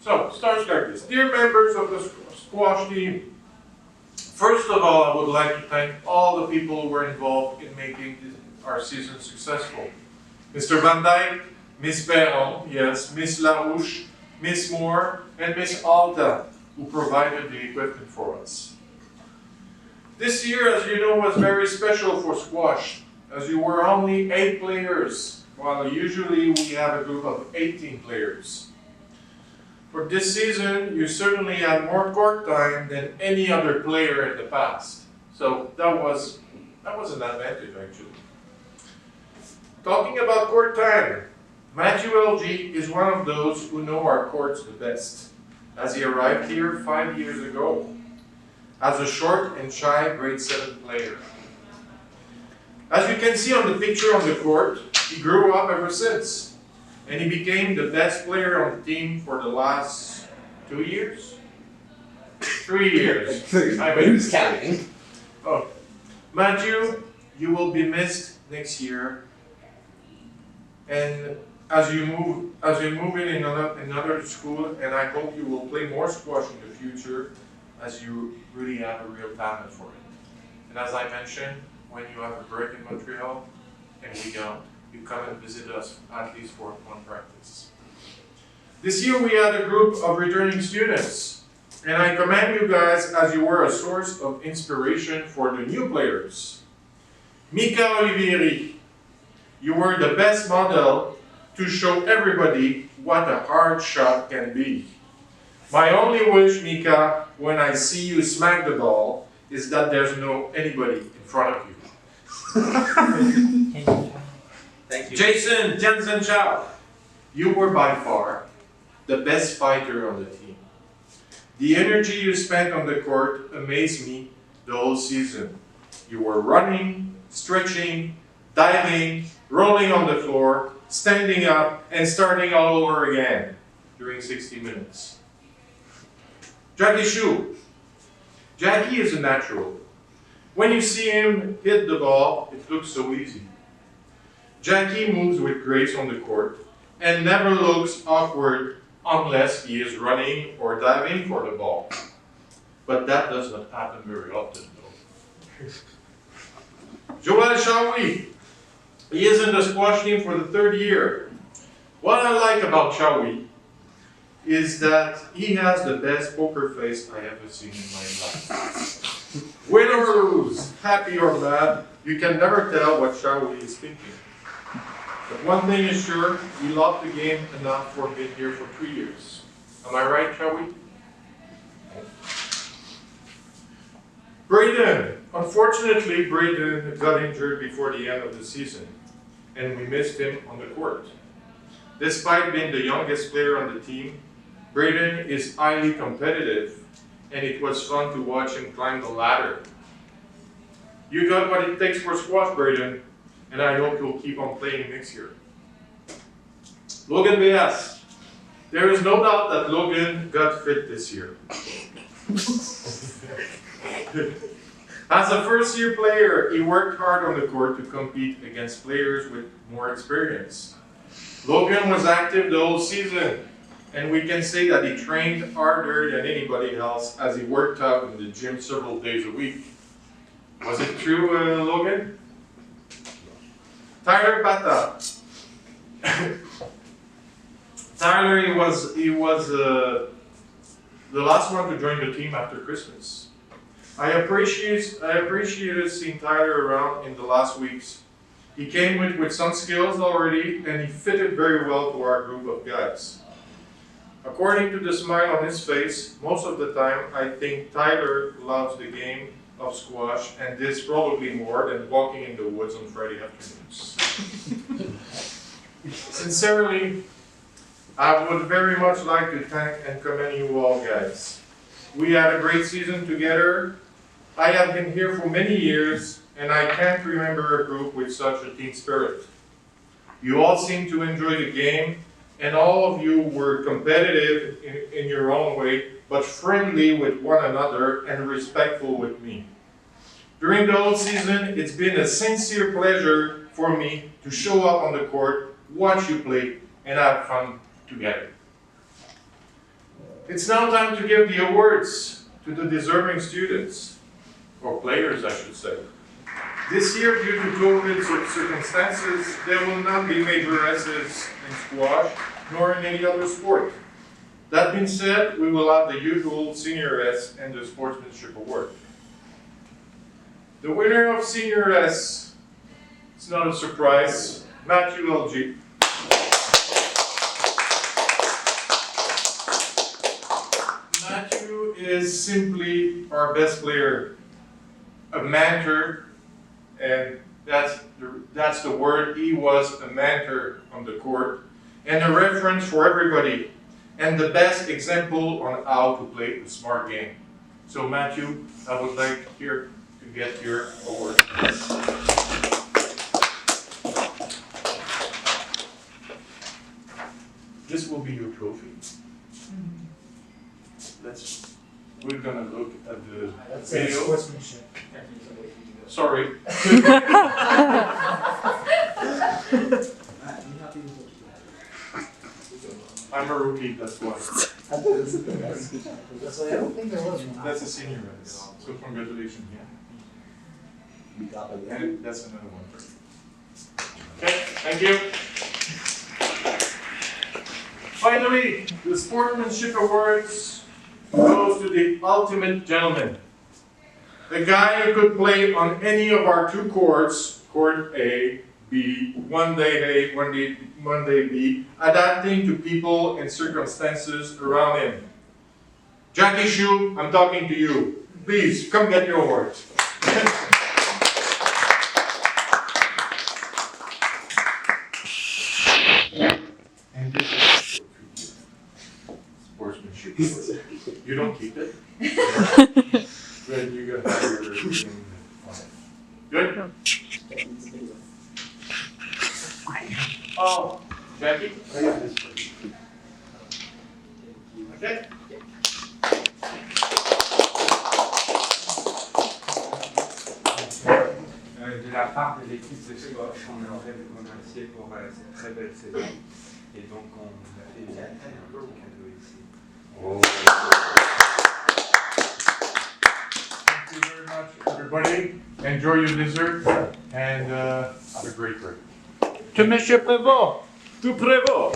So, it starts like this. Dear members of the squash team, first of all, I would like to thank all the people who were involved in making our season successful. Mr. Van Dyke, Miss Perron, yes, Miss Larouche, Miss Moore, and Miss Alta, who provided the equipment for us. This year, as you know, was very special for squash, as you were only 8 players, while usually we have a group of 18 players. For this season, you certainly had more court time than any other player in the past. So that was an advantage, actually. Talking about court time, Matthew LG is one of those who know our courts the best, as he arrived here 5 years ago as a short and shy grade 7 player. As you can see on the picture on the court, he grew up ever since, and he became the best player on the team for the last 2 years? 3 years. Who's counting? Oh. Matthew, you will be missed next year. And as you move in another school, and I hope you will play more squash in the future, as you really have a real talent for it. And as I mentioned, when you have a break in Montreal, and we don't, you come and visit us at least for one practice. This year we had a group of returning students, and I commend you guys as you were a source of inspiration for the new players. Mika Olivieri, you were the best model to show everybody what a hard shot can be. My only wish, Mika, when I see you smack the ball, is that there's no anybody in front of you. Thank you. Jason Tianzhen-Chao, you were by far the best fighter on the team. The energy you spent on the court amazed me the whole season. You were running, stretching, diving, rolling on the floor, standing up, and starting all over again during 60 minutes. Jackie Shu. Jackie is a natural. When you see him hit the ball, it looks so easy. Jackie moves with grace on the court and never looks awkward unless he is running or diving for the ball. But that does not happen very often, though. Joel Shawi. He is in the squash team for the 3rd year. What I like about Shawi is that he has the best poker face I ever seen in my life. Win or lose, happy or mad, you can never tell what Shawi is thinking. But one thing is sure, he loved the game enough for being here for 3 years. Am I right, Shawi? Brayden. Unfortunately, Brayden got injured before the end of the season, and we missed him on the court. Despite being the youngest player on the team, Brayden is highly competitive, and it was fun to watch him climb the ladder. You got what it takes for squash, Brayden, and I hope you'll keep on playing next year. Logan Beas. There is no doubt that Logan got fit this year. As a first-year player, he worked hard on the court to compete against players with more experience. Logan was active the whole season, and we can say that he trained harder than anybody else as he worked out in the gym several days a week. Was it true, Logan? Tyler Bata. Tyler, he was the last one to join the team after Christmas. I appreciated seeing Tyler around in the last weeks. He came with some skills already, and he fitted very well to our group of guys. According to the smile on his face, most of the time I think Tyler loves the game of squash, and this probably more than walking in the woods on Friday afternoons. Sincerely, I would very much like to thank and commend you all guys. We had a great season together. I have been here for many years, and I can't remember a group with such a team spirit. You all seem to enjoy the game, and all of you were competitive in your own way, but friendly with one another and respectful with me. During the whole season, it's been a sincere pleasure for me to show up on the court, watch you play, and have fun together. It's now time to give the awards to the deserving students, or players I should say. This year, due to COVID circumstances, there will not be major S's in squash, nor in any other sport. That being said, we will have the usual Senior S and the Sportsmanship Award. The winner of Senior S, it's not a surprise, Matthew LG. Matthew is simply our best player, a mentor, and that's the word. He was a mentor on the court, and a reference for everybody, and the best example on how to play a smart game. So Matthew, I would like here to get your award. This will be your trophy. We're gonna look at the video. Sportsmanship. Sorry. I'm a rookie, that's why. I don't think there was one. That's a senior race. So congratulations, yeah. And that's another one for you. Okay, thank you. Finally, the Sportsmanship Awards goes to the ultimate gentleman. The guy who could play on any of our two courts, court A, B, one day A, one day B, adapting to people and circumstances around him. Jackie Shu, I'm talking to you. Please, come get your award. And this is Sportsmanship Award. You don't keep it. Then you're gonna have your thing on it. Good? Oh, Jackie? I got this for you. Okay? De la part de l'équipe de squash, on aimerait vous remercier pour cette très belle saison. Et donc, on vous a fait un cadeau ici. Oh. Thank you very much, everybody. Enjoy your dessert and have a great break. Que Monsieur Prévost, tout Prévost.